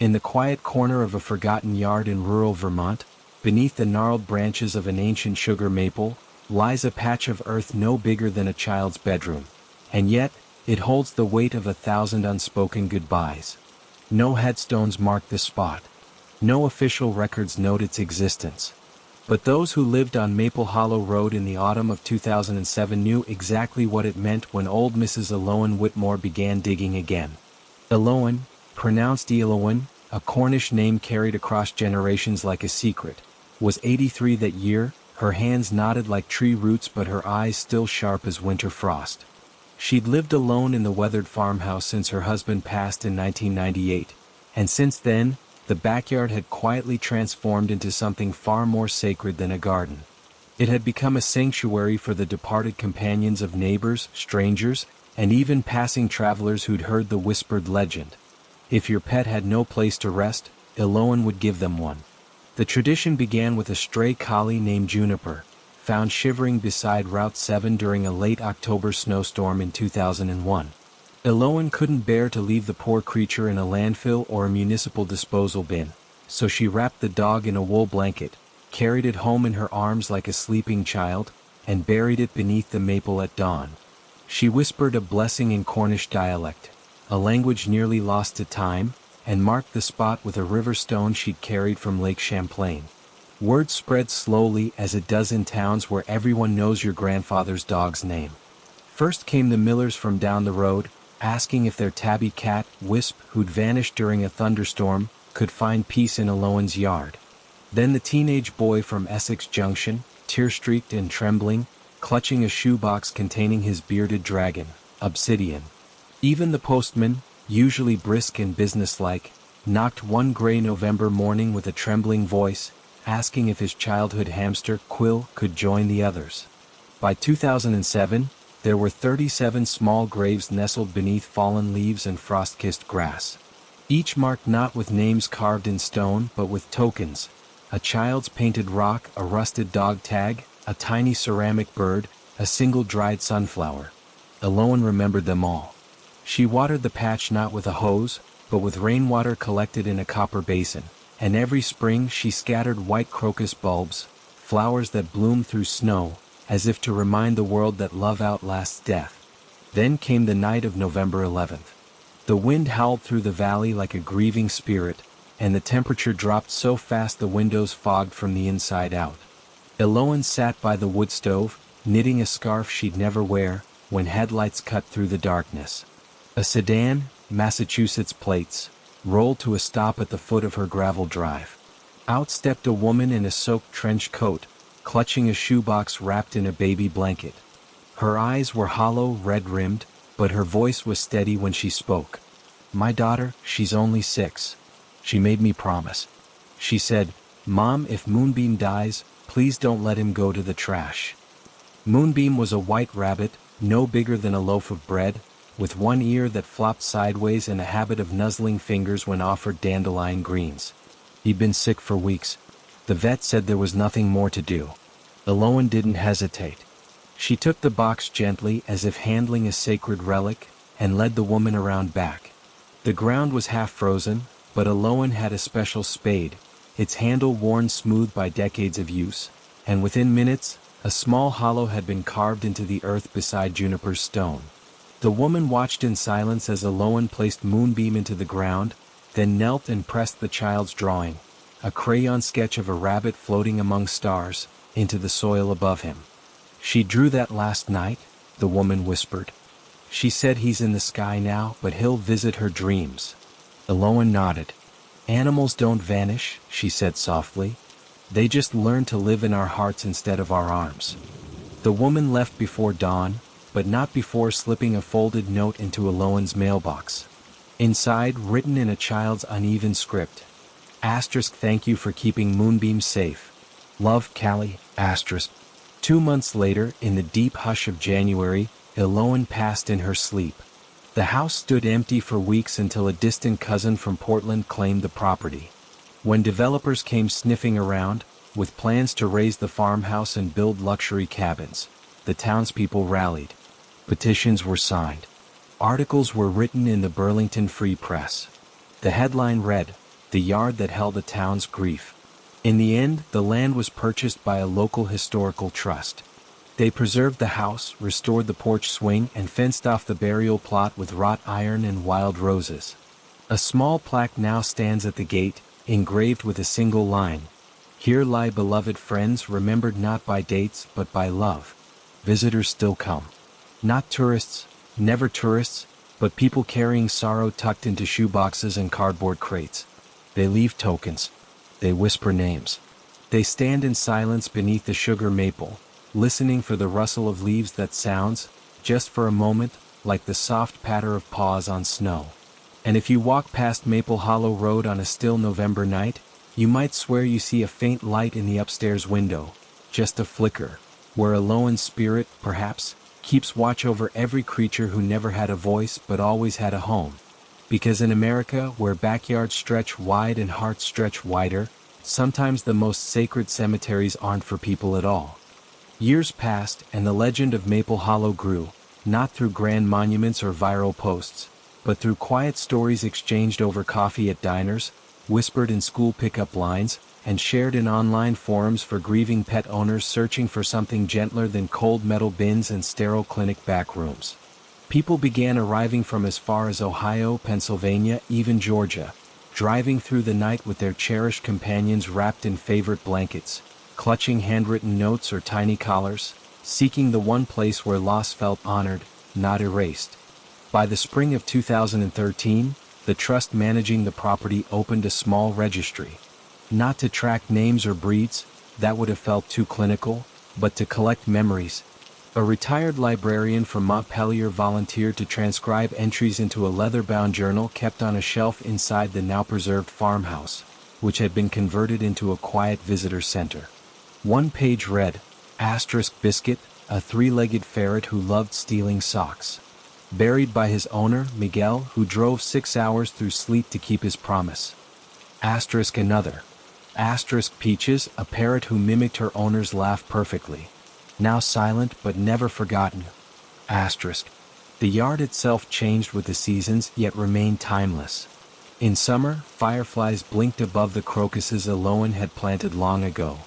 In the quiet corner of a forgotten yard in rural Vermont, beneath the gnarled branches of an ancient sugar maple, lies a patch of earth no bigger than a child's bedroom. And yet, it holds the weight of 1,000 unspoken goodbyes. No headstones mark the spot. No official records note its existence. But those who lived on Maple Hollow Road in the autumn of 2007 knew exactly what it meant when old Mrs. Elowen Whitmore began digging again. Elowen, pronounced Elowen, a Cornish name carried across generations like a secret, was 83 that year, her hands knotted like tree roots but her eyes still sharp as winter frost. She'd lived alone in the weathered farmhouse since her husband passed in 1998, and since then, the backyard had quietly transformed into something far more sacred than a garden. It had become a sanctuary for the departed companions of neighbors, strangers, and even passing travelers who'd heard the whispered legend. If your pet had no place to rest, Elowen would give them one. The tradition began with a stray collie named Juniper, found shivering beside Route 7 during a late October snowstorm in 2001. Elowen couldn't bear to leave the poor creature in a landfill or a municipal disposal bin, so she wrapped the dog in a wool blanket, carried it home in her arms like a sleeping child, and buried it beneath the maple at dawn. She whispered a blessing in Cornish dialect, a language nearly lost to time, and marked the spot with a river stone she'd carried from Lake Champlain. Word spread slowly as it does in towns where everyone knows your grandfather's dog's name. First came the Millers from down the road, asking if their tabby cat, Wisp, who'd vanished during a thunderstorm, could find peace in Elowen's yard. Then the teenage boy from Essex Junction, tear-streaked and trembling, clutching a shoebox containing his bearded dragon, Obsidian. Even the postman, usually brisk and businesslike, knocked one gray November morning with a trembling voice, asking if his childhood hamster, Quill, could join the others. By 2007, there were 37 small graves nestled beneath fallen leaves and frost-kissed grass. Each marked not with names carved in stone but with tokens: a child's painted rock, a rusted dog tag, a tiny ceramic bird, a single dried sunflower. Elowen remembered them all. She watered the patch not with a hose, but with rainwater collected in a copper basin, and every spring she scattered white crocus bulbs, flowers that bloom through snow, as if to remind the world that love outlasts death. Then came the night of November 11th. The wind howled through the valley like a grieving spirit, and the temperature dropped so fast the windows fogged from the inside out. Elowen sat by the wood stove, knitting a scarf she'd never wear, when headlights cut through the darkness. A sedan, Massachusetts plates, rolled to a stop at the foot of her gravel drive. Out stepped a woman in a soaked trench coat, clutching a shoebox wrapped in a baby blanket. Her eyes were hollow, red-rimmed, but her voice was steady when she spoke. "My daughter, she's only 6. She made me promise. She said, 'Mom, if Moonbeam dies, please don't let him go to the trash.'" Moonbeam was a white rabbit, no bigger than a loaf of bread, with one ear that flopped sideways and a habit of nuzzling fingers when offered dandelion greens. He'd been sick for weeks. The vet said there was nothing more to do. Elowen didn't hesitate. She took the box gently as if handling a sacred relic, and led the woman around back. The ground was half frozen, but Elowen had a special spade, its handle worn smooth by decades of use, and within minutes, a small hollow had been carved into the earth beside Juniper's stone. The woman watched in silence as Elowen placed Moonbeam into the ground, then knelt and pressed the child's drawing, a crayon sketch of a rabbit floating among stars, into the soil above him. "She drew that last night," the woman whispered. "She said he's in the sky now, but he'll visit her dreams." Elowen nodded. "Animals don't vanish," she said softly. "They just learn to live in our hearts instead of our arms." The woman left before dawn, but not before slipping a folded note into Elowen's mailbox. Inside, written in a child's uneven script: "Thank you for keeping Moonbeam safe. Love, Callie, *. 2 months later, in the deep hush of January, Elowen passed in her sleep. The house stood empty for weeks until a distant cousin from Portland claimed the property. When developers came sniffing around, with plans to raise the farmhouse and build luxury cabins, the townspeople rallied. Petitions were signed. Articles were written in the Burlington Free Press. The headline read, the yard that held the town's grief. In the end, the land was purchased by a local historical trust. They preserved the house, restored the porch swing, and fenced off the burial plot with wrought iron and wild roses. A small plaque now stands at the gate, engraved with a single line: "Here lie beloved friends, remembered not by dates but by love." Visitors still come. Not tourists, never tourists, but people carrying sorrow tucked into shoeboxes and cardboard crates. They leave tokens. They whisper names. They stand in silence beneath the sugar maple, listening for the rustle of leaves that sounds, just for a moment, like the soft patter of paws on snow. And if you walk past Maple Hollow Road on a still November night, you might swear you see a faint light in the upstairs window, just a flicker, where a lone spirit, perhaps, keeps watch over every creature who never had a voice but always had a home. Because in America, where backyards stretch wide and hearts stretch wider, sometimes the most sacred cemeteries aren't for people at all. Years passed, and the legend of Maple Hollow grew, not through grand monuments or viral posts, but through quiet stories exchanged over coffee at diners, whispered in school pickup lines, and shared in online forums for grieving pet owners searching for something gentler than cold metal bins and sterile clinic back rooms. People began arriving from as far as Ohio, Pennsylvania, even Georgia, driving through the night with their cherished companions wrapped in favorite blankets, clutching handwritten notes or tiny collars, seeking the one place where loss felt honored, not erased. By the spring of 2013, the trust managing the property opened a small registry. Not to track names or breeds, that would have felt too clinical, but to collect memories. A retired librarian from Montpelier volunteered to transcribe entries into a leather-bound journal kept on a shelf inside the now-preserved farmhouse, which had been converted into a quiet visitor center. One page read, *Biscuit, a three-legged ferret who loved stealing socks. Buried by his owner, Miguel, who drove 6 hours through sleet to keep his promise. Another. Peaches, a parrot who mimicked her owner's laugh perfectly. Now silent but never forgotten. The yard itself changed with the seasons yet remained timeless. In summer, fireflies blinked above the crocuses Eloan had planted long ago.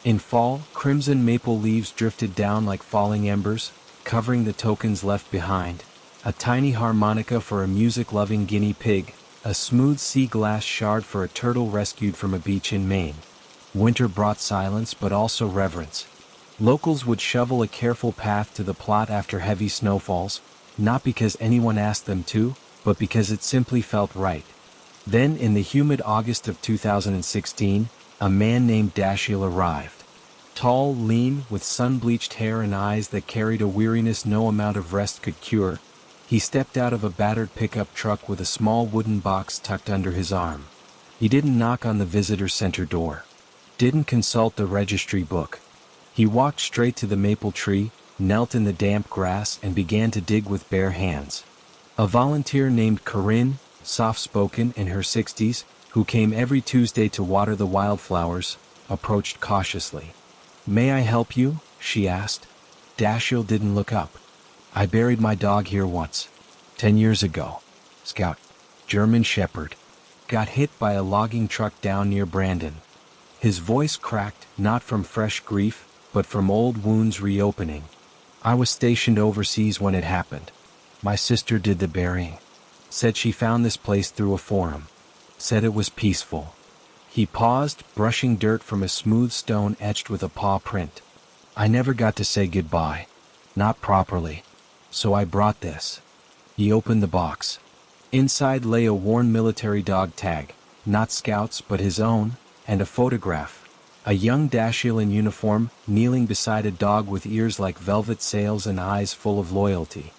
In fall, crimson maple leaves drifted down like falling embers, covering the tokens left behind. A tiny harmonica for a music-loving guinea pig, a smooth sea glass shard for a turtle rescued from a beach in Maine. Winter brought silence but also reverence. Locals would shovel a careful path to the plot after heavy snowfalls, not because anyone asked them to, but because it simply felt right. Then in the humid August of 2016, a man named Dashiell arrived. Tall, lean, with sun-bleached hair and eyes that carried a weariness no amount of rest could cure, he stepped out of a battered pickup truck with a small wooden box tucked under his arm. He didn't knock on the visitor center door. Didn't consult the registry book. He walked straight to the maple tree, knelt in the damp grass and began to dig with bare hands. A volunteer named Corinne, soft-spoken in her 60s, who came every Tuesday to water the wildflowers, approached cautiously. "May I help you?" she asked. Dashiell didn't look up. "I buried my dog here once. 10 years ago. Scout. German Shepherd. Got hit by a logging truck down near Brandon." His voice cracked, not from fresh grief, but from old wounds reopening. "I was stationed overseas when it happened. My sister did the burying. Said she found this place through a forum. Said it was peaceful." He paused, brushing dirt from a smooth stone etched with a paw print. "I never got to say goodbye. Not properly. So I brought this." He opened the box. Inside lay a worn military dog tag, not Scout's but his own, and a photograph. A young Dashiell in uniform, kneeling beside a dog with ears like velvet sails and eyes full of loyalty.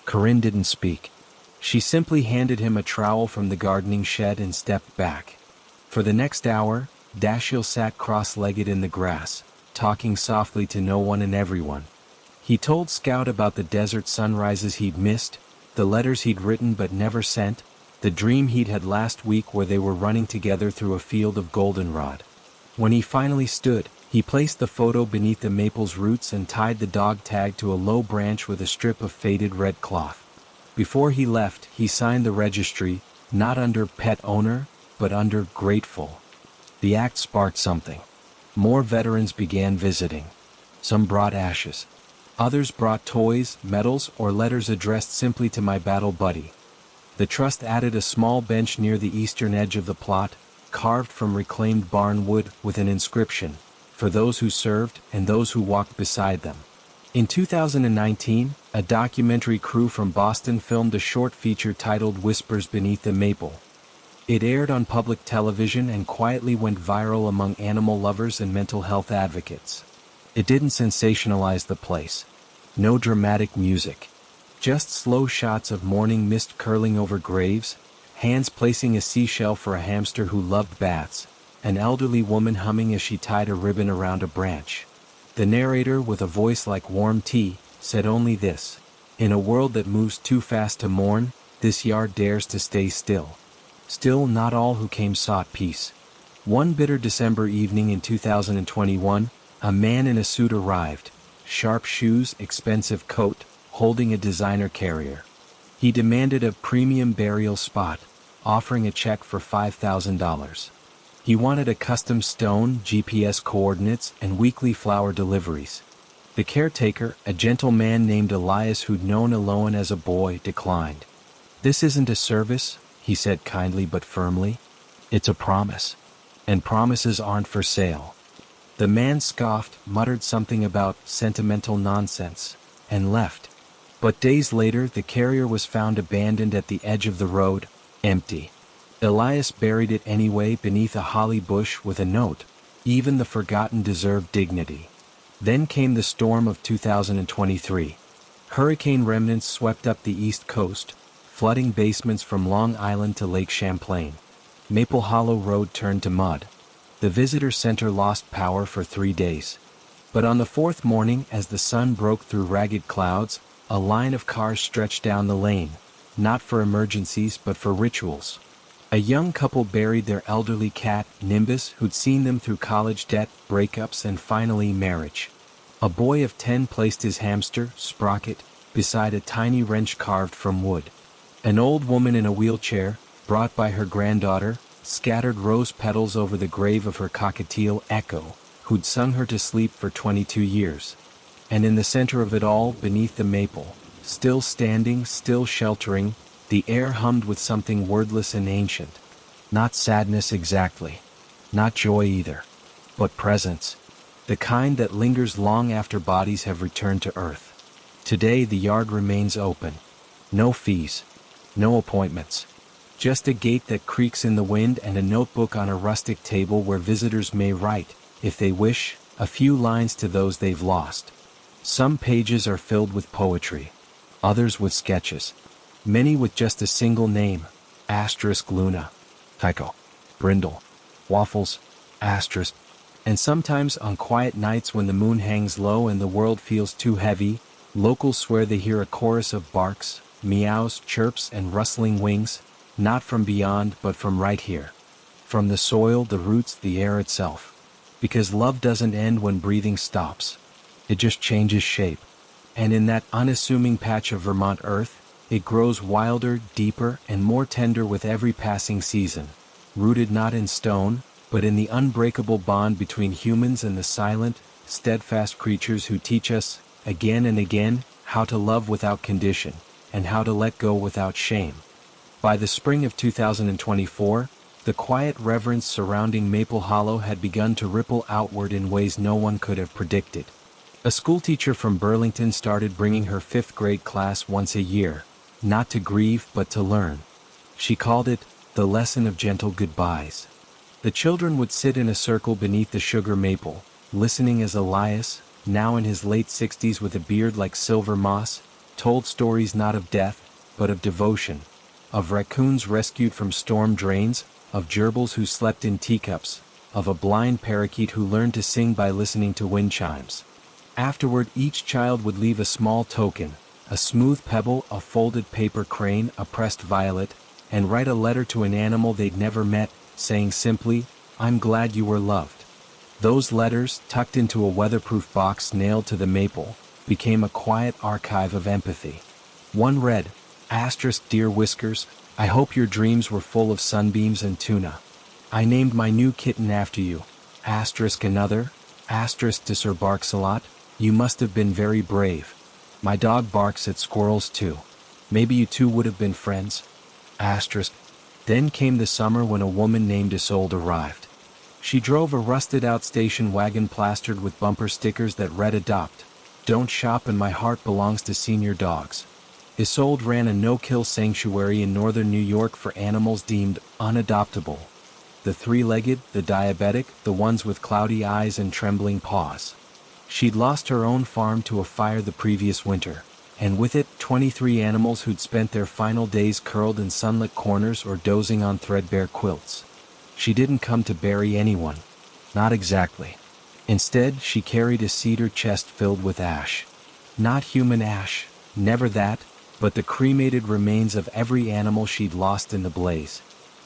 Corinne didn't speak. She simply handed him a trowel from the gardening shed and stepped back. For the next hour, Dashiell sat cross-legged in the grass, talking softly to no one and everyone. He told Scout about the desert sunrises he'd missed, the letters he'd written but never sent, the dream he'd had last week where they were running together through a field of goldenrod. When he finally stood, he placed the photo beneath the maple's roots and tied the dog tag to a low branch with a strip of faded red cloth. Before he left, he signed the registry, not under pet owner, but under grateful. The act sparked something. More veterans began visiting. Some brought ashes. Others brought toys, medals, or letters addressed simply to my battle buddy. The trust added a small bench near the eastern edge of the plot, carved from reclaimed barn wood with an inscription, "For those who served and those who walked beside them." In 2019, a documentary crew from Boston filmed a short feature titled Whispers Beneath the Maple. It aired on public television and quietly went viral among animal lovers and mental health advocates. It didn't sensationalize the place. No dramatic music. Just slow shots of morning mist curling over graves, hands placing a seashell for a hamster who loved bats, an elderly woman humming as she tied a ribbon around a branch. The narrator, with a voice like warm tea, said only this: "In a world that moves too fast to mourn, this yard dares to stay still." Still, not all who came sought peace. One bitter December evening in 2021, a man in a suit arrived, sharp shoes, expensive coat, holding a designer carrier. He demanded a premium burial spot, offering a check for $5,000. He wanted a custom stone, GPS coordinates, and weekly flower deliveries. The caretaker, a gentle man named Elias who'd known Eloan as a boy, declined. "This isn't a service," he said kindly but firmly. "It's a promise. And promises aren't for sale." The man scoffed, muttered something about sentimental nonsense, and left. But days later, the carrier was found abandoned at the edge of the road, empty. Elias buried it anyway beneath a holly bush with a note: "Even the forgotten deserve dignity." Then came the storm of 2023. Hurricane remnants swept up the East Coast, flooding basements from Long Island to Lake Champlain. Maple Hollow Road turned to mud. The visitor center lost power for 3 days. But on the fourth morning, as the sun broke through ragged clouds, a line of cars stretched down the lane, not for emergencies but for rituals. A young couple buried their elderly cat, Nimbus, who'd seen them through college debt, breakups, and finally marriage. A boy of 10 placed his hamster, Sprocket, beside a tiny wrench carved from wood. An old woman in a wheelchair, brought by her granddaughter, scattered rose petals over the grave of her cockatiel, Echo, who'd sung her to sleep for 22 years. And in the center of it all, beneath the maple, still standing, still sheltering, the air hummed with something wordless and ancient. Not sadness exactly. Not joy either. But presence. The kind that lingers long after bodies have returned to earth. Today the yard remains open. No fees. No appointments. Just a gate that creaks in the wind and a notebook on a rustic table where visitors may write, if they wish, a few lines to those they've lost. Some pages are filled with poetry. Others with sketches. Many with just a single name: Luna, Tycho, Brindle, Waffles, *. And sometimes on quiet nights when the moon hangs low and the world feels too heavy, locals swear they hear a chorus of barks, meows, chirps, and rustling wings, not from beyond but from right here. From the soil, the roots, the air itself. Because love doesn't end when breathing stops. It just changes shape. And in that unassuming patch of Vermont earth, it grows wilder, deeper, and more tender with every passing season, rooted not in stone, but in the unbreakable bond between humans and the silent, steadfast creatures who teach us, again and again, how to love without condition, and how to let go without shame. By the spring of 2024, the quiet reverence surrounding Maple Hollow had begun to ripple outward in ways no one could have predicted. A schoolteacher from Burlington started bringing her 5th grade class once a year, not to grieve but to learn. She called it the lesson of gentle goodbyes. The children would sit in a circle beneath the sugar maple, listening as Elias, now in his late 60s with a beard like silver moss, told stories not of death, but of devotion, of raccoons rescued from storm drains, of gerbils who slept in teacups, of a blind parakeet who learned to sing by listening to wind chimes. Afterward, each child would leave a small token, a smooth pebble, a folded paper crane, a pressed violet, and write a letter to an animal they'd never met, saying simply, "I'm glad you were loved." Those letters, tucked into a weatherproof box nailed to the maple, became a quiet archive of empathy. One read, *Dear Whiskers, I hope your dreams were full of sunbeams and tuna. I named my new kitten after you. Asterisk another. Asterisk to Sir Barks-a-lot. You must have been very brave. My dog barks at squirrels too. Maybe you two would have been friends. Asterisk. Then came the summer when a woman named Isolde arrived. She drove a rusted-out station wagon plastered with bumper stickers that read "Adopt. Don't shop and my heart belongs to senior dogs." Isolde ran a no-kill sanctuary in northern New York for animals deemed unadoptable. The three-legged, the diabetic, the ones with cloudy eyes and trembling paws. She'd lost her own farm to a fire the previous winter, and with it 23 animals who'd spent their final days curled in sunlit corners or dozing on threadbare quilts. She didn't come to bury anyone. Not exactly. Instead, she carried a cedar chest filled with ash. Not human ash, never that, but the cremated remains of every animal she'd lost in the blaze.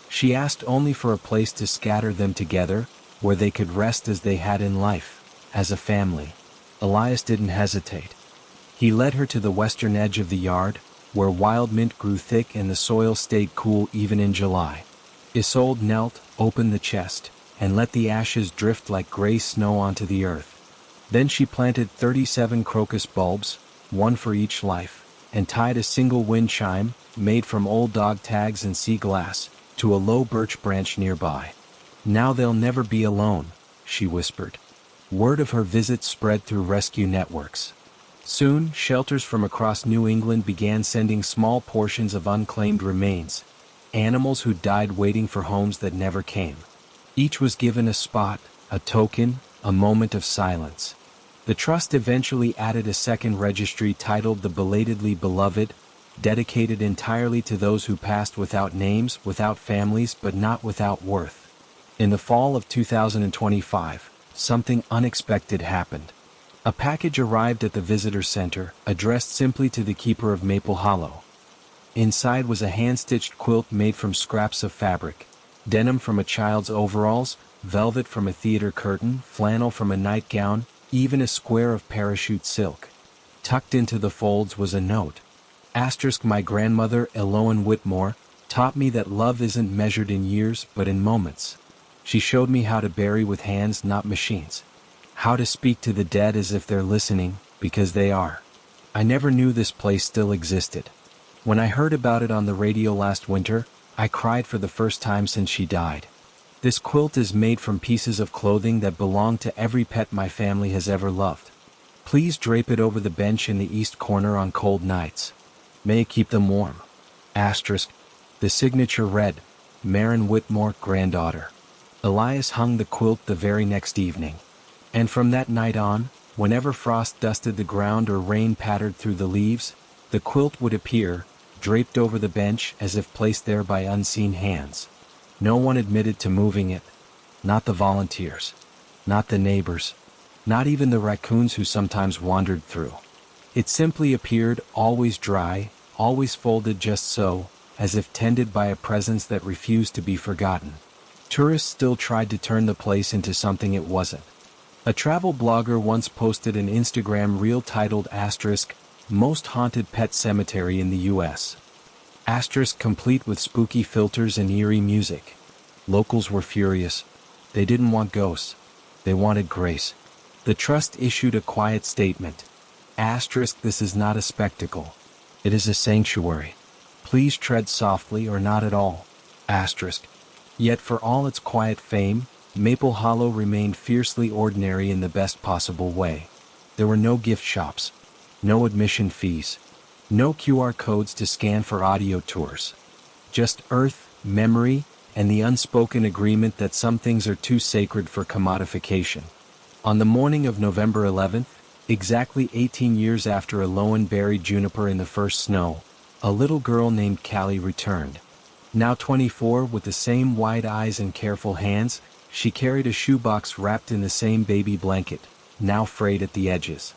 She asked only for a place to scatter them together, where they could rest as they had in life, as a family. Elias didn't hesitate. He led her to the western edge of the yard, where wild mint grew thick and the soil stayed cool even in July. Isolde knelt, opened the chest, and let the ashes drift like gray snow onto the earth. Then she planted 37 crocus bulbs, one for each life, and tied a single wind chime, made from old dog tags and sea glass, to a low birch branch nearby. "Now they'll never be alone," she whispered. Word of her visit spread through rescue networks. Soon, shelters from across New England began sending small portions of unclaimed remains, animals who died waiting for homes that never came. Each was given a spot, a token, a moment of silence. The trust eventually added a second registry titled The Belatedly Beloved, dedicated entirely to those who passed without names, without families, but not without worth. In the fall of 2025, something unexpected happened. A package arrived at the visitor center, addressed simply to the keeper of Maple Hollow. Inside was a hand-stitched quilt made from scraps of fabric, denim from a child's overalls, velvet from a theater curtain, flannel from a nightgown, even a square of parachute silk. Tucked into the folds was a note. Asterisk, my grandmother, Eloan Whitmore, taught me that love isn't measured in years but in moments. She showed me how to bury with hands, not machines. How to speak to the dead as if they're listening, because they are. I never knew this place still existed. When I heard about it on the radio last winter, I cried for the first time since she died. This quilt is made from pieces of clothing that belong to every pet my family has ever loved. Please drape it over the bench in the east corner on cold nights. May it keep them warm. Asterisk. The signature read, Marin Whitmore, granddaughter. Elias hung the quilt the very next evening. And from that night on, whenever frost dusted the ground or rain pattered through the leaves, the quilt would appear, draped over the bench as if placed there by unseen hands. No one admitted to moving it. Not the volunteers. Not the neighbors. Not even the raccoons who sometimes wandered through. It simply appeared, always dry, always folded just so, as if tended by a presence that refused to be forgotten. Tourists still tried to turn the place into something it wasn't. A travel blogger once posted an Instagram reel titled asterisk, Most Haunted Pet Cemetery in the U.S. Asterisk, complete with spooky filters and eerie music. Locals were furious. They didn't want ghosts. They wanted grace. The trust issued a quiet statement. Asterisk, this is not a spectacle. It is a sanctuary. Please tread softly or not at all. Asterisk. Yet for all its quiet fame, Maple Hollow remained fiercely ordinary in the best possible way. There were no gift shops. No admission fees. No QR codes to scan for audio tours. Just earth, memory, and the unspoken agreement that some things are too sacred for commodification. On the morning of November 11th, exactly 18 years after Eloan buried Juniper in the first snow, a little girl named Callie returned. Now 24, with the same wide eyes and careful hands, she carried a shoebox wrapped in the same baby blanket, now frayed at the edges.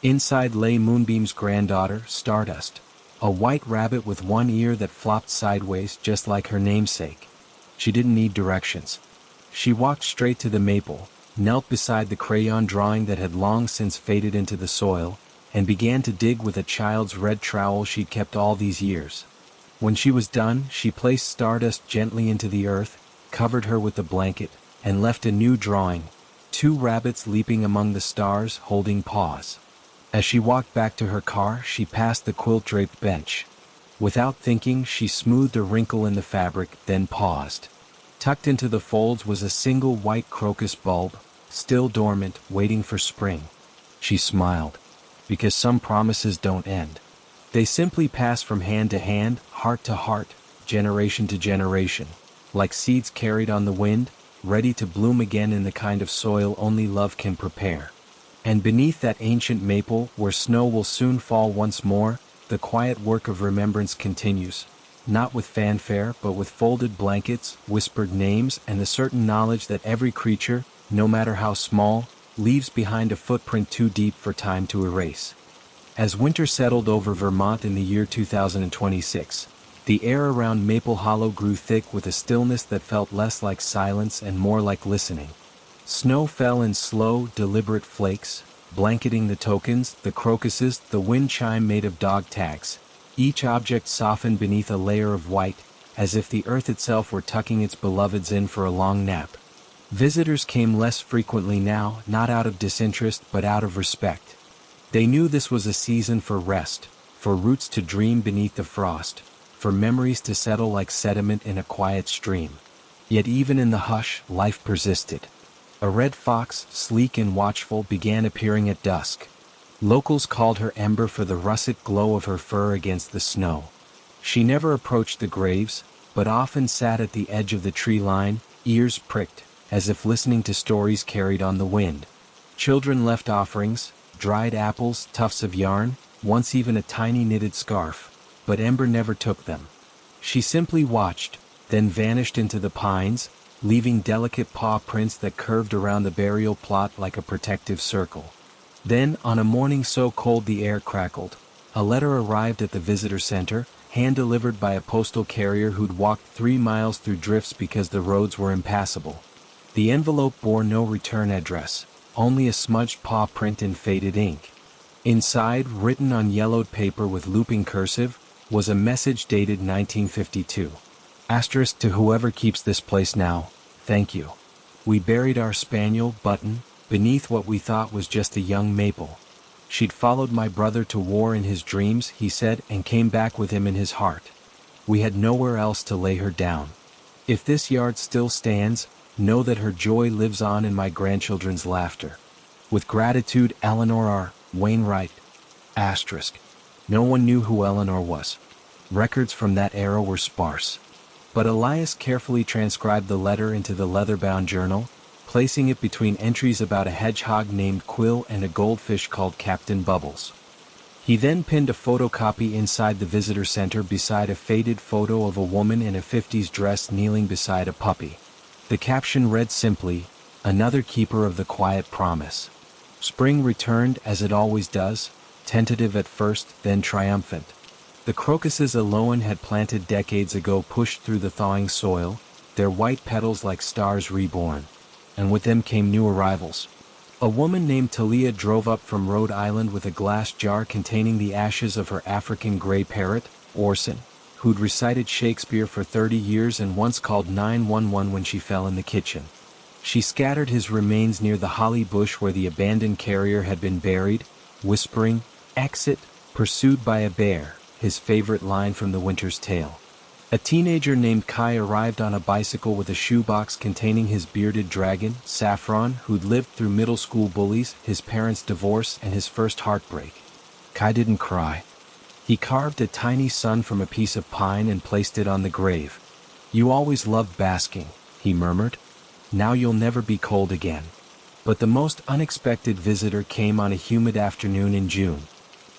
Inside lay Moonbeam's granddaughter, Stardust, a white rabbit with one ear that flopped sideways just like her namesake. She didn't need directions. She walked straight to the maple, knelt beside the crayon drawing that had long since faded into the soil, and began to dig with a child's red trowel she'd kept all these years. When she was done, she placed Stardust gently into the earth, covered her with the blanket, and left a new drawing, two rabbits leaping among the stars holding paws. As she walked back to her car, she passed the quilt-draped bench. Without thinking, she smoothed a wrinkle in the fabric, then paused. Tucked into the folds was a single white crocus bulb, still dormant, waiting for spring. She smiled. Because some promises don't end. They simply pass from hand to hand, heart to heart, generation to generation, like seeds carried on the wind, ready to bloom again in the kind of soil only love can prepare. And beneath that ancient maple, where snow will soon fall once more, the quiet work of remembrance continues, not with fanfare but with folded blankets, whispered names, and the certain knowledge that every creature, no matter how small, leaves behind a footprint too deep for time to erase. As winter settled over Vermont in the year 2026, the air around Maple Hollow grew thick with a stillness that felt less like silence and more like listening. Snow fell in slow, deliberate flakes, blanketing the tokens, the crocuses, the wind chime made of dog tags. Each object softened beneath a layer of white, as if the earth itself were tucking its beloveds in for a long nap. Visitors came less frequently now, not out of disinterest but out of respect. They knew this was a season for rest, for roots to dream beneath the frost, for memories to settle like sediment in a quiet stream. Yet even in the hush, life persisted. A red fox, sleek and watchful, began appearing at dusk. Locals called her Ember for the russet glow of her fur against the snow. She never approached the graves, but often sat at the edge of the tree line, ears pricked, as if listening to stories carried on the wind. Children left offerings, dried apples, tufts of yarn, once even a tiny knitted scarf, but Ember never took them. She simply watched, then vanished into the pines, leaving delicate paw prints that curved around the burial plot like a protective circle. Then, on a morning so cold the air crackled, a letter arrived at the visitor center, hand-delivered by a postal carrier who'd walked 3 miles through drifts because the roads were impassable. The envelope bore no return address, only a smudged paw print in faded ink. Inside, written on yellowed paper with looping cursive, was a message dated 1952. Asterisk to whoever keeps this place now, thank you. We buried our spaniel, Button, beneath what we thought was just a young maple. She'd followed my brother to war in his dreams, he said, and came back with him in his heart. We had nowhere else to lay her down. If this yard still stands, know that her joy lives on in my grandchildren's laughter. With gratitude, Eleanor R. Wainwright. Asterisk. No one knew who Eleanor was. Records from that era were sparse. But Elias carefully transcribed the letter into the leather-bound journal, placing it between entries about a hedgehog named Quill and a goldfish called Captain Bubbles. He then pinned a photocopy inside the visitor center beside a faded photo of a woman in a 50s dress kneeling beside a puppy. The caption read simply, "Another keeper of the quiet promise." Spring returned as it always does, tentative at first, then triumphant. The crocuses Aloan had planted decades ago pushed through the thawing soil, their white petals like stars reborn. And with them came new arrivals. A woman named Talia drove up from Rhode Island with a glass jar containing the ashes of her African gray parrot, Orson, who'd recited Shakespeare for 30 years and once called 911 when she fell in the kitchen. She scattered his remains near the holly bush where the abandoned carrier had been buried, whispering, "Exit, pursued by a bear," his favorite line from The Winter's Tale. A teenager named Kai arrived on a bicycle with a shoebox containing his bearded dragon, Saffron, who'd lived through middle school bullies, his parents' divorce, and his first heartbreak. Kai didn't cry. He carved a tiny sun from a piece of pine and placed it on the grave. "You always loved basking," he murmured. "Now you'll never be cold again." But the most unexpected visitor came on a humid afternoon in June.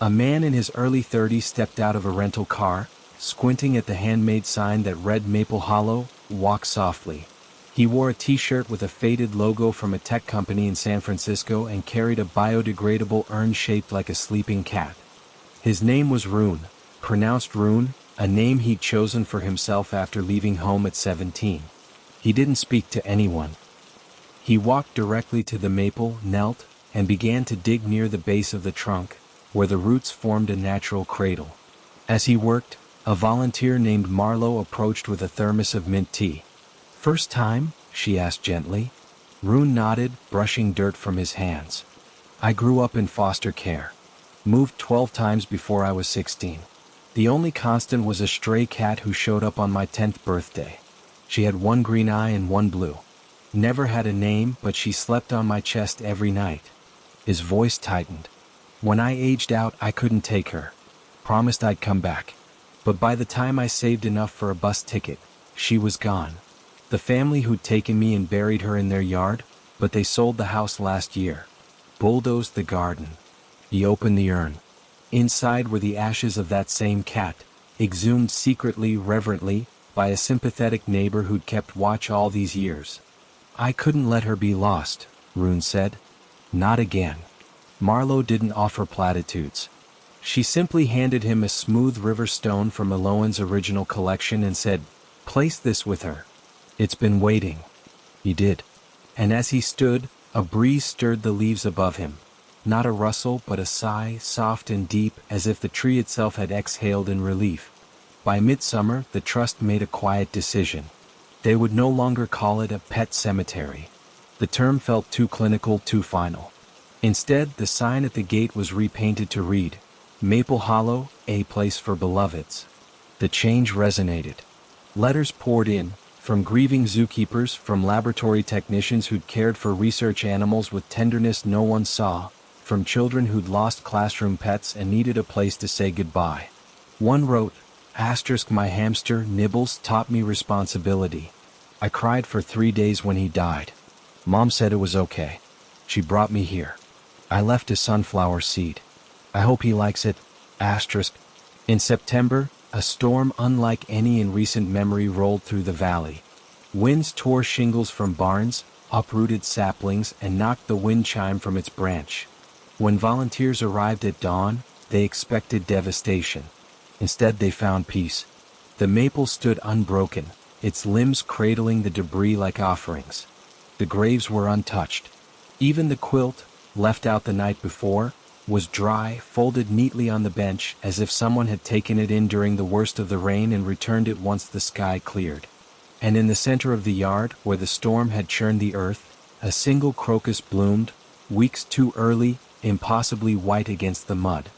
A man in his early 30s stepped out of a rental car, squinting at the handmade sign that read Maple Hollow, "Walk Softly." He wore a t-shirt with a faded logo from a tech company in San Francisco and carried a biodegradable urn shaped like a sleeping cat. His name was Rune, pronounced Rune, a name he'd chosen for himself after leaving home at 17. He didn't speak to anyone. He walked directly to the maple, knelt, and began to dig near the base of the trunk, where the roots formed a natural cradle. As he worked, a volunteer named Marlowe approached with a thermos of mint tea. First time? She asked gently. Rune nodded, brushing dirt from his hands. I grew up in foster care. Moved 12 times before I was 16. The only constant was a stray cat who showed up on my 10th birthday. She had one green eye and one blue. Never had a name, but she slept on my chest every night. His voice tightened. When I aged out, I couldn't take her. Promised I'd come back. But by the time I saved enough for a bus ticket, she was gone. The family who'd taken me and buried her in their yard, but they sold the house last year. Bulldozed the garden. He opened the urn. Inside were the ashes of that same cat, exhumed secretly, reverently, by a sympathetic neighbor who'd kept watch all these years. I couldn't let her be lost, Rune said. Not again. Marlowe didn't offer platitudes. She simply handed him a smooth river stone from Eloan's original collection and said, "Place this with her. It's been waiting." He did. And as he stood, a breeze stirred the leaves above him. Not a rustle, but a sigh, soft and deep, as if the tree itself had exhaled in relief. By midsummer, the trust made a quiet decision. They would no longer call it a pet cemetery. The term felt too clinical, too final. Instead, the sign at the gate was repainted to read, "Maple Hollow, a place for beloveds." The change resonated. Letters poured in, from grieving zookeepers, from laboratory technicians who'd cared for research animals with tenderness no one saw, from children who'd lost classroom pets and needed a place to say goodbye. One wrote, "My hamster, Nibbles, taught me responsibility. I cried for 3 days when he died. Mom said it was okay. She brought me here. I left a sunflower seed. I hope he likes it. In September, a storm unlike any in recent memory rolled through the valley. Winds tore shingles from barns, uprooted saplings, and knocked the wind chime from its branch. When volunteers arrived at dawn, they expected devastation. Instead, they found peace. The maple stood unbroken, its limbs cradling the debris like offerings. The graves were untouched. Even the quilt, left out the night before, was dry, folded neatly on the bench, as if someone had taken it in during the worst of the rain and returned it once the sky cleared. And in the center of the yard, where the storm had churned the earth, a single crocus bloomed, weeks too early, impossibly white against the mud.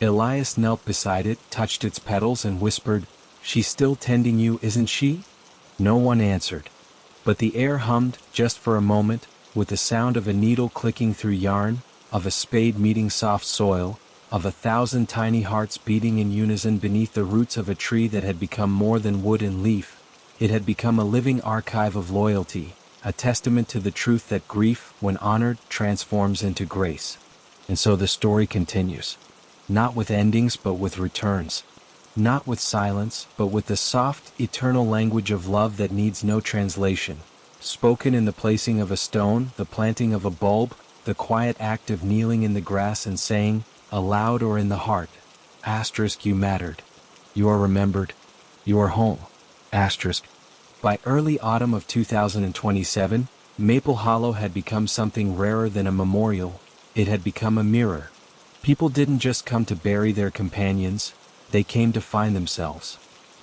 Elias knelt beside it, touched its petals, and whispered, "She's still tending you, isn't she?" No one answered. But the air hummed, just for a moment, with the sound of a needle clicking through yarn, of a spade meeting soft soil, of 1,000 tiny hearts beating in unison beneath the roots of a tree that had become more than wood and leaf. It had become a living archive of loyalty, a testament to the truth that grief, when honored, transforms into grace. And so the story continues. Not with endings, but with returns. Not with silence, but with the soft, eternal language of love that needs no translation. Spoken in the placing of a stone, the planting of a bulb, the quiet act of kneeling in the grass and saying, aloud or in the heart, "You mattered. You are remembered. You are home." By early autumn of 2027, Maple Hollow had become something rarer than a memorial. It had become a mirror. People didn't just come to bury their companions, they came to find themselves.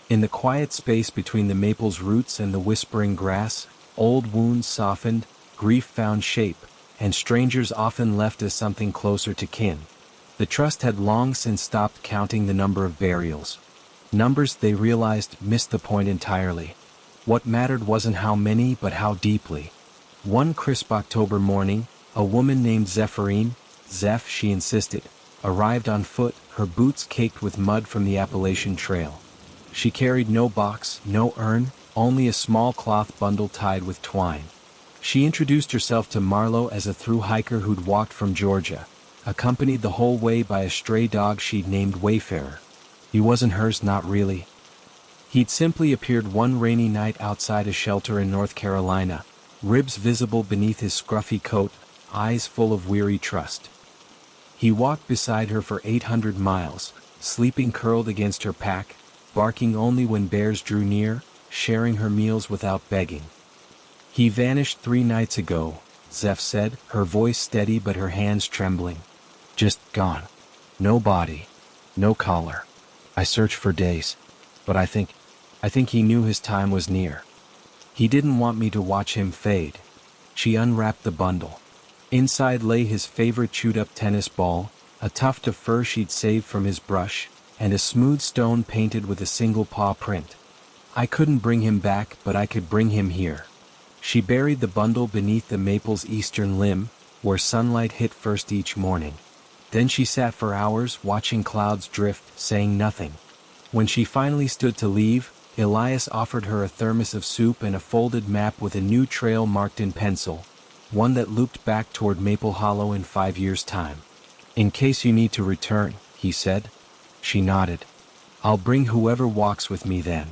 In the quiet space between the maple's roots and the whispering grass, old wounds softened, grief found shape, and strangers often left as something closer to kin. The trust had long since stopped counting the number of burials. Numbers, they realized, missed the point entirely. What mattered wasn't how many, but how deeply. One crisp October morning, a woman named Zephyrine, Zeph she insisted, arrived on foot, her boots caked with mud from the Appalachian Trail. She carried no box, no urn, only a small cloth bundle tied with twine. She introduced herself to Marlowe as a thru hiker who'd walked from Georgia, accompanied the whole way by a stray dog she'd named Wayfarer. He wasn't hers, not really. He'd simply appeared one rainy night outside a shelter in North Carolina, ribs visible beneath his scruffy coat, eyes full of weary trust. He walked beside her for 800 miles, sleeping curled against her pack, barking only when bears drew near, sharing her meals without begging. "He vanished 3 nights ago," Zeph said, her voice steady but her hands trembling. "Just gone. No body. No collar. I searched for days. But I think he knew his time was near. He didn't want me to watch him fade. She unwrapped the bundle. Inside lay his favorite chewed-up tennis ball, a tuft of fur she'd saved from his brush, and a smooth stone painted with a single paw print. I couldn't bring him back, but I could bring him here. She buried the bundle beneath the maple's eastern limb, where sunlight hit first each morning. Then she sat for hours watching clouds drift, saying nothing. When she finally stood to leave, Elias offered her a thermos of soup and a folded map with a new trail marked in pencil, one that looped back toward Maple Hollow in 5 years' time. "In case you need to return," he said. She nodded. "I'll bring whoever walks with me then."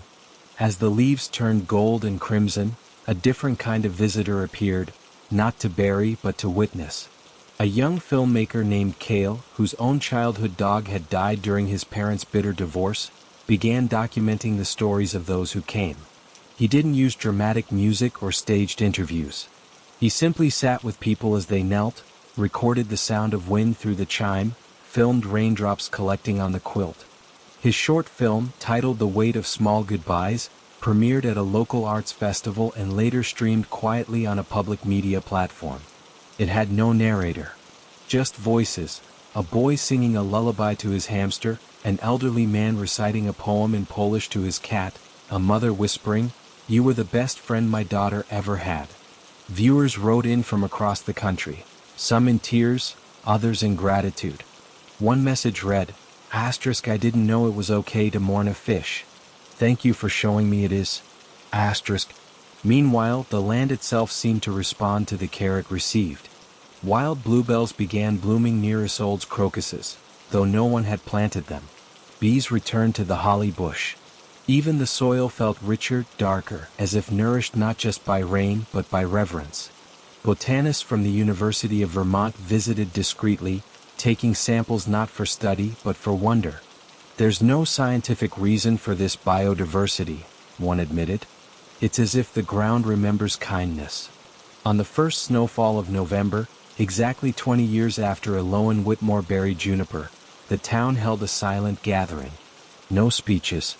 As the leaves turned gold and crimson, a different kind of visitor appeared, not to bury but to witness. A young filmmaker named Cale, whose own childhood dog had died during his parents' bitter divorce, began documenting the stories of those who came. He didn't use dramatic music or staged interviews. He simply sat with people as they knelt, recorded the sound of wind through the chime, filmed raindrops collecting on the quilt. His short film, titled The Weight of Small Goodbyes, premiered at a local arts festival and later streamed quietly on a public media platform. It had no narrator. Just voices, a boy singing a lullaby to his hamster, an elderly man reciting a poem in Polish to his cat, a mother whispering, "You were the best friend my daughter ever had." Viewers wrote in from across the country, some in tears, others in gratitude. One message read, "I didn't know it was okay to mourn a fish. Thank you for showing me it is. Meanwhile, the land itself seemed to respond to the care it received. Wild bluebells began blooming near Isolde's crocuses, though no one had planted them. Bees returned to the holly bush. Even the soil felt richer, darker, as if nourished not just by rain but by reverence. Botanists from the University of Vermont visited discreetly, taking samples not for study but for wonder. "There's no scientific reason for this biodiversity," one admitted. "It's as if the ground remembers kindness." On the first snowfall of November, exactly 20 years after Eloan Whitmore buried Juniper, the town held a silent gathering. No speeches,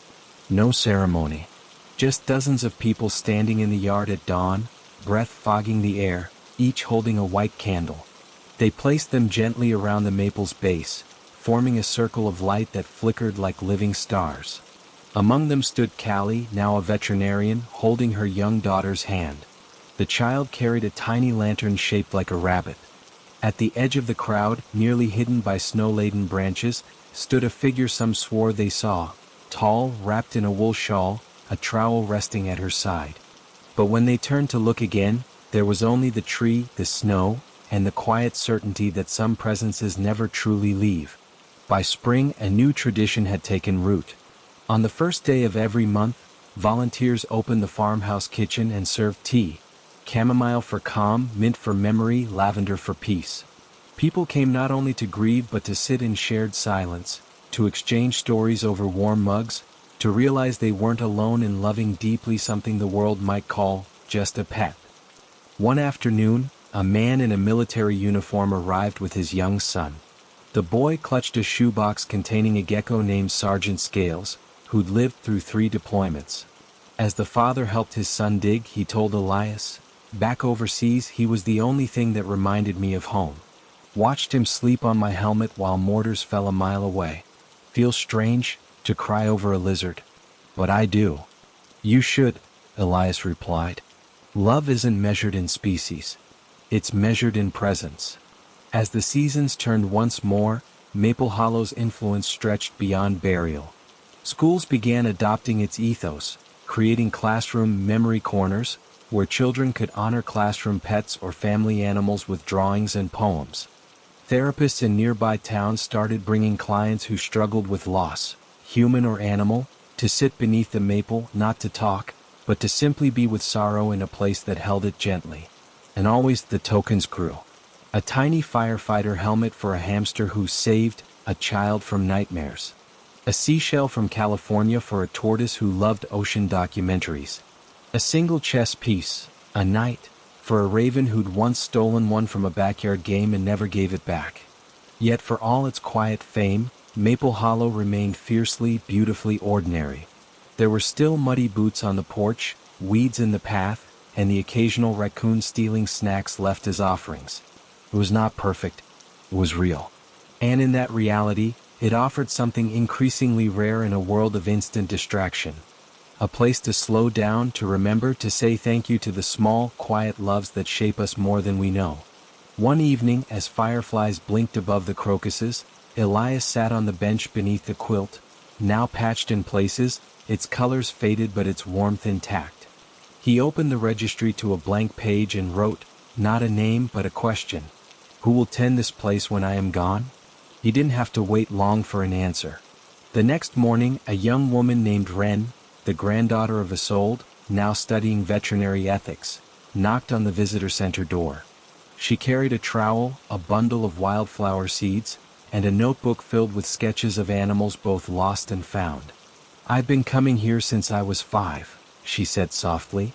no ceremony. Just dozens of people standing in the yard at dawn, breath fogging the air, each holding a white candle. They placed them gently around the maple's base, forming a circle of light that flickered like living stars. Among them stood Callie, now a veterinarian, holding her young daughter's hand. The child carried a tiny lantern shaped like a rabbit. At the edge of the crowd, nearly hidden by snow-laden branches, stood a figure some swore they saw, tall, wrapped in a wool shawl, a trowel resting at her side. But when they turned to look again, there was only the tree, the snow, and the quiet certainty that some presences never truly leave. By spring, a new tradition had taken root. On the first day of every month, volunteers opened the farmhouse kitchen and served tea. Chamomile for calm, mint for memory, lavender for peace. People came not only to grieve but to sit in shared silence, to exchange stories over warm mugs, to realize they weren't alone in loving deeply something the world might call just a pet. One afternoon, a man in a military uniform arrived with his young son. The boy clutched a shoebox containing a gecko named Sergeant Scales, who'd lived through 3 deployments. As the father helped his son dig, he told Elias, "Back overseas, he was the only thing that reminded me of home. Watched him sleep on my helmet while mortars fell a mile away. Feels strange to cry over a lizard. But I do." "You should," Elias replied. "Love isn't measured in species. It's measured in presence." As the seasons turned once more, Maple Hollow's influence stretched beyond burial. Schools began adopting its ethos, creating classroom memory corners, where children could honor classroom pets or family animals with drawings and poems. Therapists in nearby towns started bringing clients who struggled with loss, human or animal, to sit beneath the maple, not to talk, but to simply be with sorrow in a place that held it gently. And always the tokens grew. A tiny firefighter helmet for a hamster who saved a child from nightmares. A seashell from California for a tortoise who loved ocean documentaries. A single chess piece, a knight, for a raven who'd once stolen one from a backyard game and never gave it back. Yet for all its quiet fame, Maple Hollow remained fiercely, beautifully ordinary. There were still muddy boots on the porch, weeds in the path, and the occasional raccoon stealing snacks left as offerings. It was not perfect. It was real. And in that reality, it offered something increasingly rare in a world of instant distraction. A place to slow down, to remember, to say thank you to the small, quiet loves that shape us more than we know. One evening, as fireflies blinked above the crocuses, Elias sat on the bench beneath the quilt, now patched in places, its colors faded but its warmth intact. He opened the registry to a blank page and wrote, not a name but a question. Who will tend this place when I am gone? He didn't have to wait long for an answer. The next morning, a young woman named Wren, the granddaughter of Isolde, now studying veterinary ethics, knocked on the visitor center door. She carried a trowel, a bundle of wildflower seeds, and a notebook filled with sketches of animals both lost and found. I've been coming here since I was 5, she said softly.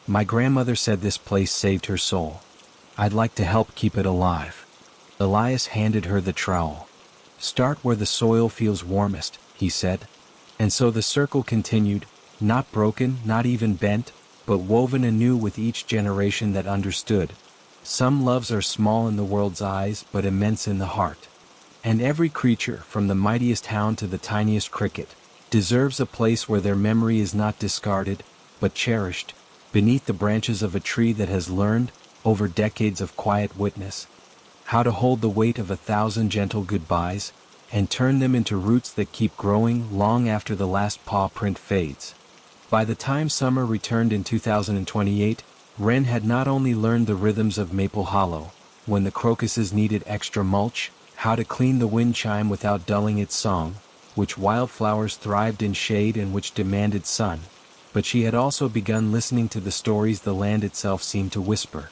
My grandmother said this place saved her soul. I'd like to help keep it alive. Elias handed her the trowel. Start where the soil feels warmest, he said. And so the circle continued, not broken, not even bent, but woven anew with each generation that understood. Some loves are small in the world's eyes, but immense in the heart. And every creature, from the mightiest hound to the tiniest cricket, deserves a place where their memory is not discarded, but cherished, beneath the branches of a tree that has learned, over decades of quiet witness, how to hold the weight of 1,000 gentle goodbyes, and turn them into roots that keep growing long after the last paw print fades. By the time summer returned in 2028, Wren had not only learned the rhythms of Maple Hollow, when the crocuses needed extra mulch, how to clean the wind chime without dulling its song, which wildflowers thrived in shade and which demanded sun, but she had also begun listening to the stories the land itself seemed to whisper.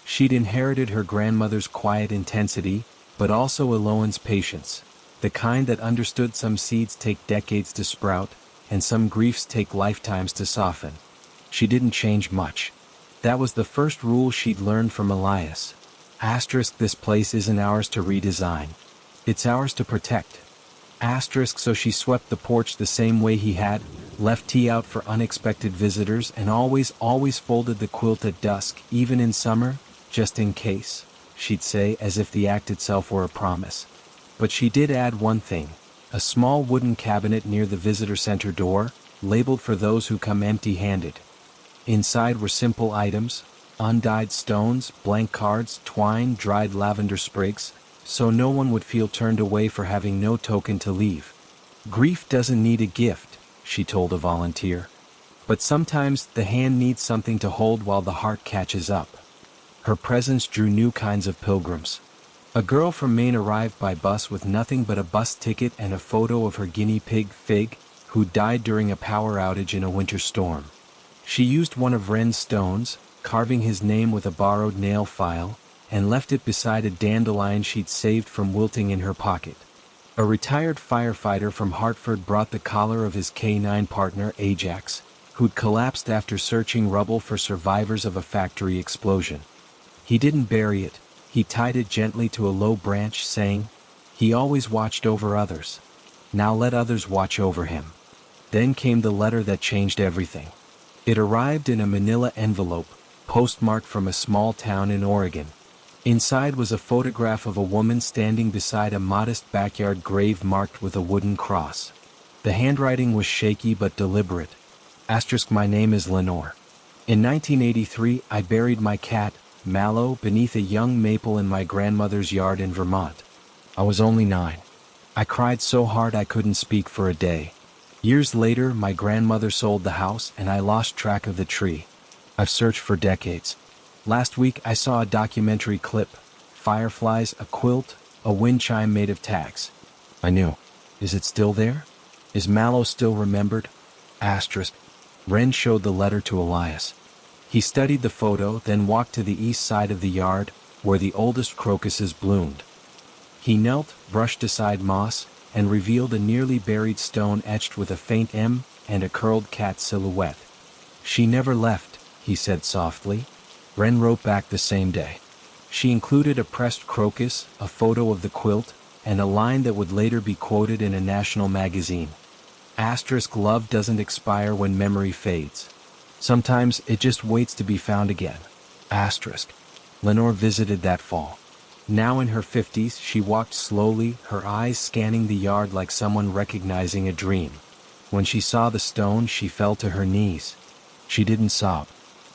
She'd inherited her grandmother's quiet intensity, but also Eloan's patience, the kind that understood some seeds take decades to sprout, and some griefs take lifetimes to soften. She didn't change much. That was the first rule she'd learned from Elias. This place isn't ours to redesign. It's ours to protect. So she swept the porch the same way he had, left tea out for unexpected visitors, and always folded the quilt at dusk, even in summer, just in case, she'd say, as if the act itself were a promise. But she did add one thing, a small wooden cabinet near the visitor center door, labeled for those who come empty-handed. Inside were simple items, undyed stones, blank cards, twine, dried lavender sprigs, so no one would feel turned away for having no token to leave. Grief doesn't need a gift, she told a volunteer. But sometimes the hand needs something to hold while the heart catches up. Her presence drew new kinds of pilgrims. A girl from Maine arrived by bus with nothing but a bus ticket and a photo of her guinea pig, Fig, who died during a power outage in a winter storm. She used one of Wren's stones, carving his name with a borrowed nail file, and left it beside a dandelion she'd saved from wilting in her pocket. A retired firefighter from Hartford brought the collar of his K9 partner, Ajax, who'd collapsed after searching rubble for survivors of a factory explosion. He didn't bury it. He tied it gently to a low branch, saying, "He always watched over others. Now let others watch over him." Then came the letter that changed everything. It arrived in a manila envelope, postmarked from a small town in Oregon. Inside was a photograph of a woman standing beside a modest backyard grave marked with a wooden cross. The handwriting was shaky but deliberate. My name is Lenore. In 1983, I buried my cat, Mallow, beneath a young maple in my grandmother's yard in Vermont. I was only 9. I cried so hard I couldn't speak for a day. Years later, my grandmother sold the house and I lost track of the tree. I've searched for decades. Last week I saw a documentary clip. Fireflies, a quilt, a wind chime made of tags. I knew. Is it still there? Is Mallow still remembered? Wren showed the letter to Elias. He studied the photo, then walked to the east side of the yard, where the oldest crocuses bloomed. He knelt, brushed aside moss, and revealed a nearly buried stone etched with a faint M and a curled cat silhouette. She never left, he said softly. Wren wrote back the same day. She included a pressed crocus, a photo of the quilt, and a line that would later be quoted in a national magazine. Love doesn't expire when memory fades. Sometimes it just waits to be found again. Asterisk. Lenore visited that fall. Now in her 50s, she walked slowly, her eyes scanning the yard like someone recognizing a dream. When she saw the stone, she fell to her knees. She didn't sob.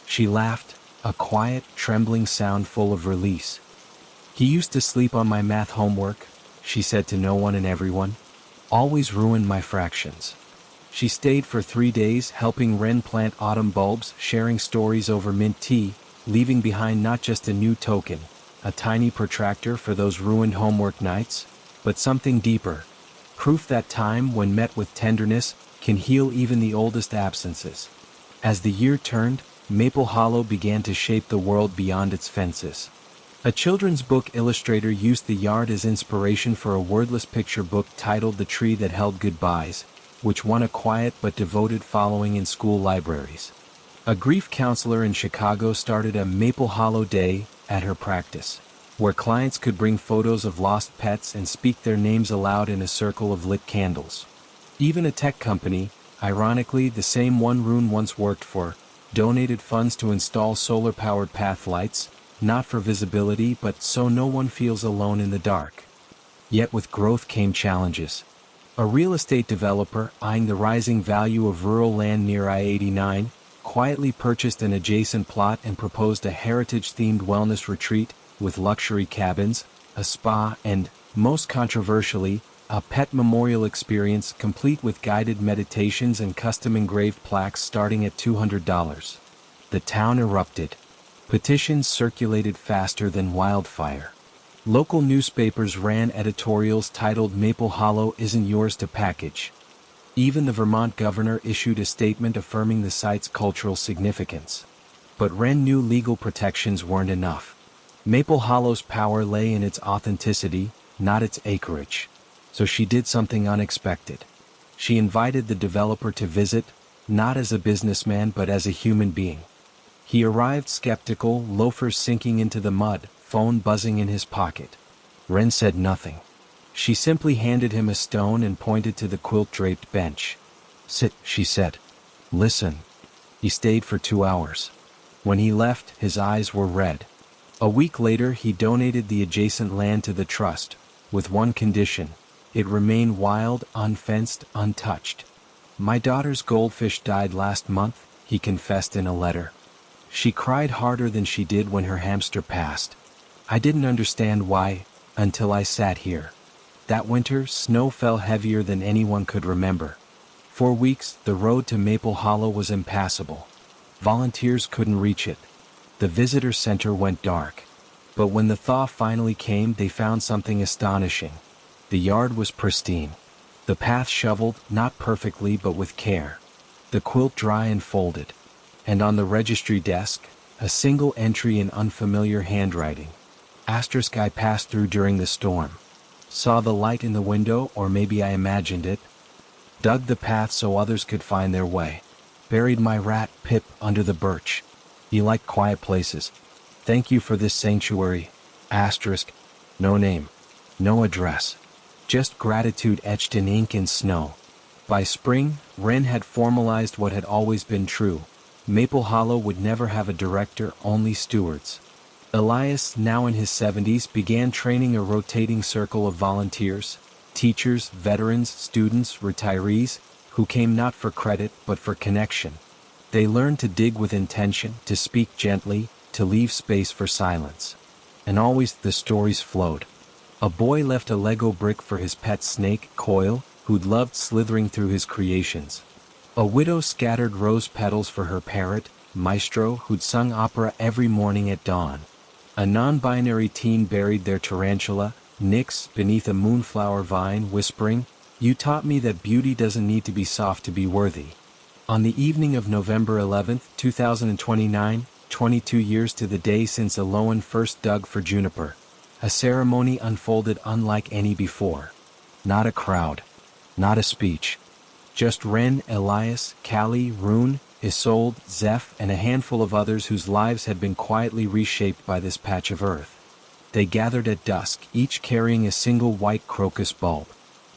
She laughed, a quiet, trembling sound full of release. "He used to sleep on my math homework," she said to no one and everyone. "Always ruined my fractions." She stayed for 3 days, helping Ren plant autumn bulbs, sharing stories over mint tea, leaving behind not just a new token, a tiny protractor for those ruined homework nights, but something deeper. Proof that time, when met with tenderness, can heal even the oldest absences. As the year turned, Maple Hollow began to shape the world beyond its fences. A children's book illustrator used the yard as inspiration for a wordless picture book titled The Tree That Held Goodbyes, which won a quiet but devoted following in school libraries. A grief counselor in Chicago started a Maple Hollow Day at her practice, where clients could bring photos of lost pets and speak their names aloud in a circle of lit candles. Even a tech company, ironically the same one Rune once worked for, donated funds to install solar-powered path lights, not for visibility but so no one feels alone in the dark. Yet with growth came challenges. A real estate developer, eyeing the rising value of rural land near I-89, quietly purchased an adjacent plot and proposed a heritage-themed wellness retreat, with luxury cabins, a spa and, most controversially, a pet memorial experience complete with guided meditations and custom-engraved plaques starting at $200. The town erupted. Petitions circulated faster than wildfire. Local newspapers ran editorials titled "Maple Hollow Isn't Yours to Package." Even the Vermont governor issued a statement affirming the site's cultural significance. But Wren knew legal protections weren't enough. Maple Hollow's power lay in its authenticity, not its acreage. So she did something unexpected. She invited the developer to visit, not as a businessman but as a human being. He arrived skeptical, loafers sinking into the mud, phone buzzing in his pocket. Wren said nothing. She simply handed him a stone and pointed to the quilt-draped bench. "Sit," she said. "Listen." He stayed for 2 hours. When he left, his eyes were red. A week later, he donated the adjacent land to the trust, with one condition: it remain wild, unfenced, untouched. "My daughter's goldfish died last month," he confessed in a letter. "She cried harder than she did when her hamster passed. I didn't understand why, until I sat here. That winter, snow fell heavier than anyone could remember. For weeks, the road to Maple Hollow was impassable. Volunteers couldn't reach it. The visitor center went dark. But when the thaw finally came, they found something astonishing. The yard was pristine. The path shoveled, not perfectly but with care. The quilt dry and folded. And on the registry desk, a single entry in unfamiliar handwriting. Asterisk: "I passed through during the storm. Saw the light in the window, or maybe I imagined it. Dug the path so others could find their way. Buried my rat, Pip, under the birch. You like quiet places. Thank you for this sanctuary." Asterisk. No name. No address. Just gratitude etched in ink and snow. By spring, Wren had formalized what had always been true. Maple Hollow would never have a director, only stewards. Elias, now in his 70s, began training a rotating circle of volunteers, teachers, veterans, students, retirees, who came not for credit but for connection. They learned to dig with intention, to speak gently, to leave space for silence. And always the stories flowed. A boy left a Lego brick for his pet snake, Coil, who'd loved slithering through his creations. A widow scattered rose petals for her parrot, Maestro, who'd sung opera every morning at dawn. A non-binary teen buried their tarantula, Nyx, beneath a moonflower vine, whispering, "You taught me that beauty doesn't need to be soft to be worthy." On the evening of November 11, 2029, 22 years to the day since Aloan first dug for juniper, a ceremony unfolded unlike any before. Not a crowd. Not a speech. Just Wren, Elias, Callie, Rune, Isolde, Zeph, and a handful of others whose lives had been quietly reshaped by this patch of earth. They gathered at dusk, each carrying a single white crocus bulb.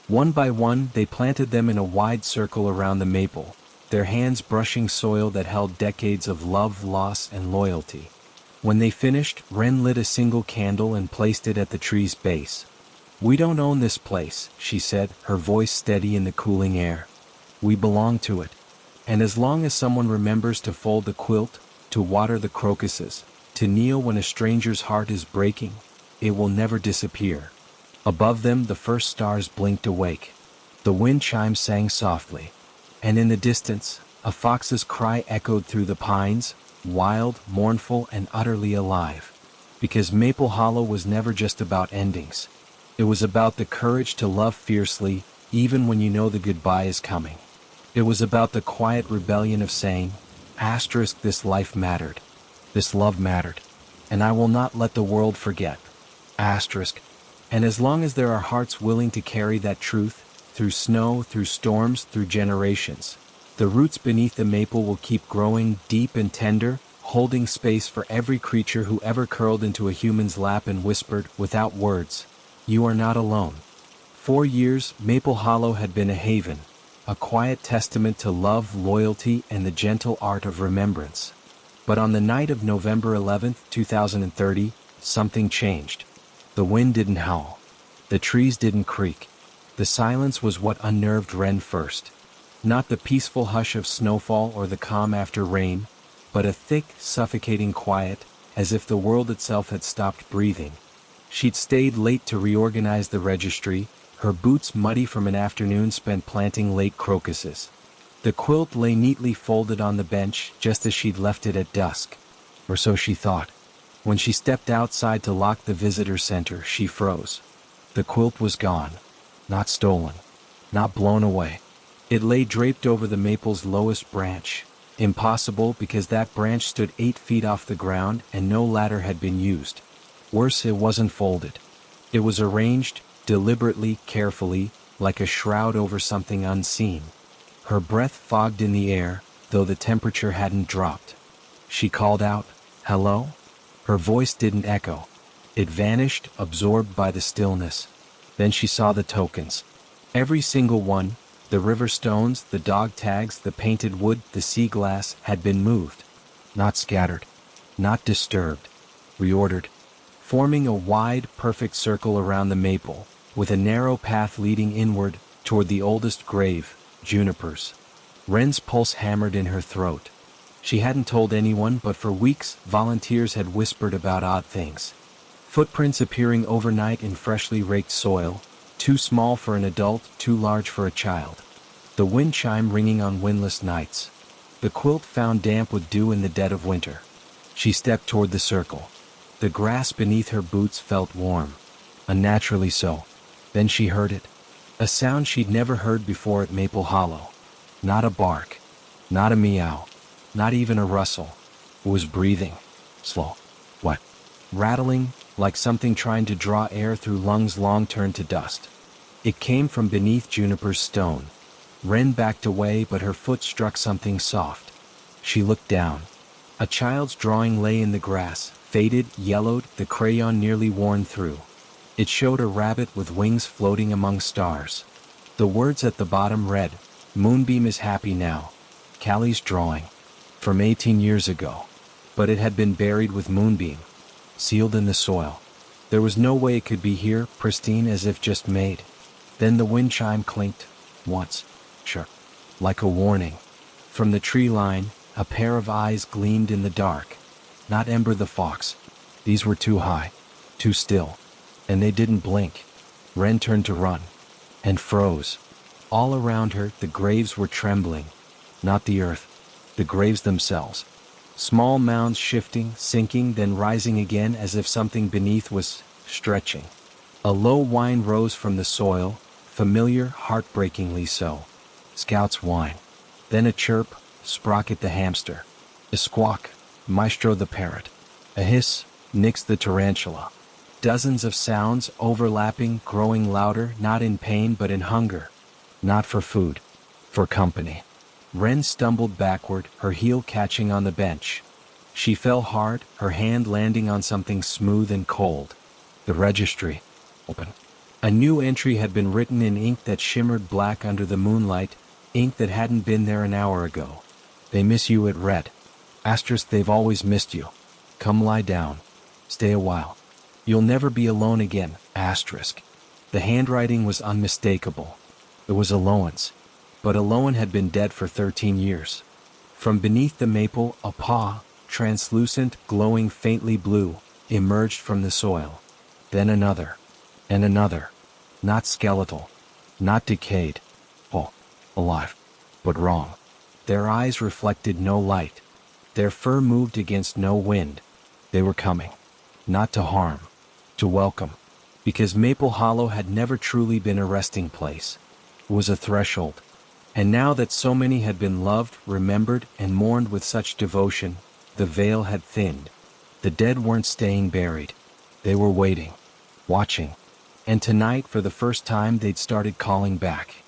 One by one, they planted them in a wide circle around the maple, their hands brushing soil that held decades of love, loss, and loyalty. When they finished, Wren lit a single candle and placed it at the tree's base. "We don't own this place," she said, her voice steady in the cooling air. "We belong to it. And as long as someone remembers to fold the quilt, to water the crocuses, to kneel when a stranger's heart is breaking, it will never disappear." Above them, the first stars blinked awake. The wind chimes sang softly. And in the distance, a fox's cry echoed through the pines, wild, mournful, and utterly alive. Because Maple Hollow was never just about endings. It was about the courage to love fiercely, even when you know the goodbye is coming. It was about the quiet rebellion of saying, "This life mattered. This love mattered. And I will not let the world forget. Asterisk. And as long as there are hearts willing to carry that truth, through snow, through storms, through generations, the roots beneath the maple will keep growing deep and tender, holding space for every creature who ever curled into a human's lap and whispered, without words, 'You are not alone.'" 4 years, Maple Hollow had been a haven, a quiet testament to love, loyalty, and the gentle art of remembrance. But on the night of November 11th, 2030, something changed. The wind didn't howl. The trees didn't creak. The silence was what unnerved Wren first. Not the peaceful hush of snowfall or the calm after rain, but a thick, suffocating quiet, as if the world itself had stopped breathing. She'd stayed late to reorganize the registry, her boots muddy from an afternoon spent planting late crocuses. The quilt lay neatly folded on the bench just as she'd left it at dusk. Or so she thought. When she stepped outside to lock the visitor center, she froze. The quilt was gone. Not stolen. Not blown away. It lay draped over the maple's lowest branch. Impossible, because that branch stood 8 feet off the ground and no ladder had been used. Worse, it wasn't folded. It was arranged, deliberately, carefully, like a shroud over something unseen. Her breath fogged in the air, though the temperature hadn't dropped. She called out, "Hello?" Her voice didn't echo. It vanished, absorbed by the stillness. Then she saw the tokens. Every single one, the river stones, the dog tags, the painted wood, the sea glass, had been moved. Not scattered. Not disturbed. Reordered. Forming a wide, perfect circle around the maple, with a narrow path leading inward, toward the oldest grave, Juniper's. Wren's pulse hammered in her throat. She hadn't told anyone, but for weeks, volunteers had whispered about odd things. Footprints appearing overnight in freshly raked soil, too small for an adult, too large for a child. The wind chime ringing on windless nights. The quilt found damp with dew in the dead of winter. She stepped toward the circle. The grass beneath her boots felt warm. Unnaturally so. Then she heard it. A sound she'd never heard before at Maple Hollow. Not a bark. Not a meow. Not even a rustle. It was breathing. Slow. What? Rattling, like something trying to draw air through lungs long turned to dust. It came from beneath Juniper's stone. Wren backed away, but her foot struck something soft. She looked down. A child's drawing lay in the grass, faded, yellowed, the crayon nearly worn through. It showed a rabbit with wings floating among stars. The words at the bottom read, "Moonbeam is happy now." Callie's drawing. From 18 years ago. But it had been buried with Moonbeam. Sealed in the soil. There was no way it could be here, pristine as if just made. Then the wind chime clinked. Once. Sure. Like a warning. From the tree line, a pair of eyes gleamed in the dark. Not Ember the fox. These were too high. Too still. And they didn't blink. Wren turned to run. And froze. All around her, the graves were trembling. Not the earth. The graves themselves. Small mounds shifting, sinking, then rising again as if something beneath was stretching. A low whine rose from the soil, familiar, heartbreakingly so. Scout's whine. Then a chirp, Sprocket the hamster. A squawk, Maestro the parrot. A hiss, Nix the tarantula. Dozens of sounds, overlapping, growing louder, not in pain but in hunger. Not for food. For company. Wren stumbled backward, her heel catching on the bench. She fell hard, her hand landing on something smooth and cold. The registry. Open. A new entry had been written in ink that shimmered black under the moonlight. Ink that hadn't been there an hour ago. They miss you at red. Asterisk, they've always missed you. Come lie down. Stay a while. You'll never be alone again. Asterisk. The handwriting was unmistakable. It was Alohan's. But Alohan had been dead for 13 years. From beneath the maple, a paw, translucent, glowing faintly blue, emerged from the soil. Then another. And another. Not skeletal. Not decayed. Oh, alive. But wrong. Their eyes reflected no light. Their fur moved against no wind. They were coming. Not to harm. To welcome. Because Maple Hollow had never truly been a resting place. It was a threshold. And now that so many had been loved, remembered, and mourned with such devotion, the veil had thinned. The dead weren't staying buried. They were waiting. Watching. And tonight, for the first time, they'd started calling back.